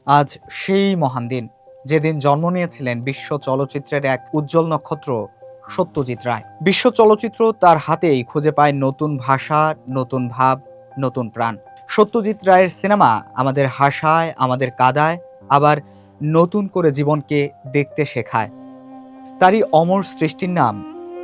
আজ সেই মহান দিন, যেদিন জন্ম নিয়েছিলেন বিশ্ব চলচ্চিত্রের এক উজ্জ্বল নক্ষত্র সত্যজিৎ রায়। বিশ্ব চলচ্চিত্র তার হাতেই খুঁজে পায় নতুন ভাষা, নতুন ভাব, নতুন প্রাণ। সত্যজিৎ রায়ের সিনেমা আমাদের হাসায়, আমাদের কাঁদায়, আবার নতুন করে জীবনকে দেখতে শেখায়। তারই অমর সৃষ্টির নাম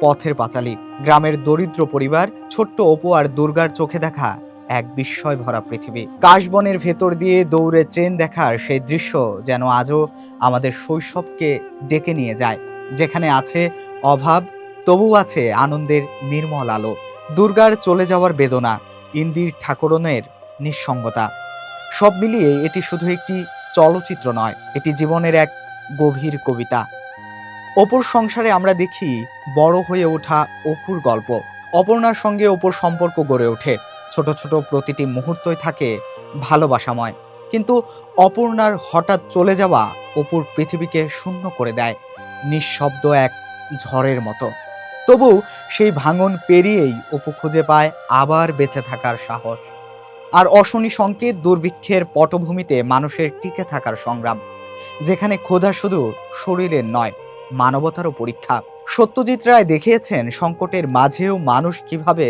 পথের পাঁচালী। গ্রামের দরিদ্র পরিবার, ছোট্ট অপু আর দুর্গার চোখে দেখা এক বিস্ময় ভরা পৃথিবী। কাশবনের ভেতর দিয়ে দৌড়ে ট্রেন দেখার সেই দৃশ্য যেন আজও আমাদের শৈশবকে ডেকে নিয়ে যায়। যেখানে আছে অভাব, তবু আছে আনন্দের নির্মল আলো। দুর্গার চলে যাওয়ার বেদনা, ইন্দির ঠাকুরনের নিঃসঙ্গতা, সব মিলিয়ে এটি শুধু একটি চলচ্চিত্র নয়, এটি জীবনের এক গভীর কবিতা। অপুর সংসারে আমরা দেখি বড় হয়ে ওঠা অপুর গল্প। অপর্ণার সঙ্গে অপুর সম্পর্ক গড়ে ওঠে। ছোট ছোট প্রতিটি মুহূর্তই থাকে ভালোবাসাময়। কিন্তু অপর্ণার হঠাৎ চলে যাওয়া অপুর পৃথিবীকে শূন্য করে দেয়, নিঃশব্দ এক ঝড়ের মতো। তবু সেই ভাঙন পেরিয়েই অপু খুঁজে পায় আবার বেঁচে থাকার সাহস। আর অশনি সংকেত, দুর্ভিক্ষের পটভূমিতে মানুষের টিকে থাকার সংগ্রাম, যেখানে ক্ষুধা শুধু শরীরের নয়, মানবতারও পরীক্ষা। সত্যজিৎ রায় দেখিয়েছেন সংকটের মাঝেও মানুষ কিভাবে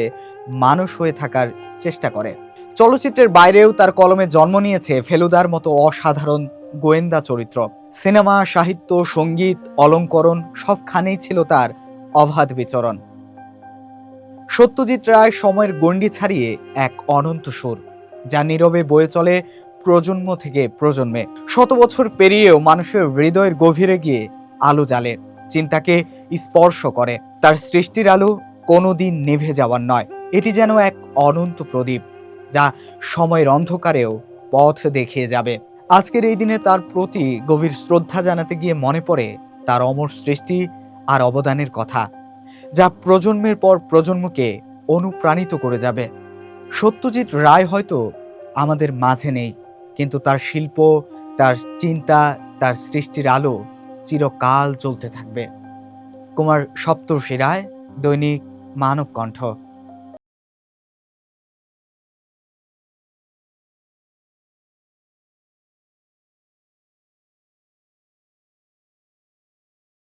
মানুষ হয়ে থাকার চেষ্টা করে। চলচ্চিত্রের বাইরেও তার কলমে জন্ম নিয়েছে ফেলুদার মতো অসাধারণ গোয়েন্দা চরিত্র। সিনেমা, সাহিত্য, সঙ্গীত, অলঙ্করণ সবখানেই ছিল তার অবাধ বিচরণ। সত্যজিৎ রায় সময়ের গণ্ডি ছাড়িয়ে এক অনন্ত সুর, যা নীরবে বয়ে চলে প্রজন্ম থেকে প্রজন্মে। শত বছর পেরিয়েও মানুষের হৃদয়ের গভীরে গিয়ে আলো জ্বালে, চিন্তাকে স্পর্শ করে। তার সৃষ্টির আলো কোনোদিন নিভে যাওয়ার নয়, এটি যেন এক অনন্ত প্রদীপ, যা সময়ের অন্ধকারেও পথ দেখিয়ে যাবে। আজকের এই দিনে তার প্রতি গভীর শ্রদ্ধা জানাতে গিয়ে মনে পড়ে তার অমর সৃষ্টি আর অবদানের কথা, যা প্রজন্মের পর প্রজন্মকে অনুপ্রাণিত করে যাবে। সত্যজিৎ রায় হয়তো আমাদের মাঝে নেই, কিন্তু তার শিল্প, তার চিন্তা, তার সৃষ্টির আলো চিরকাল চলতে থাকবে। কুমার সপ্তর্ষি রায়, দৈনিক মানবকণ্ঠ।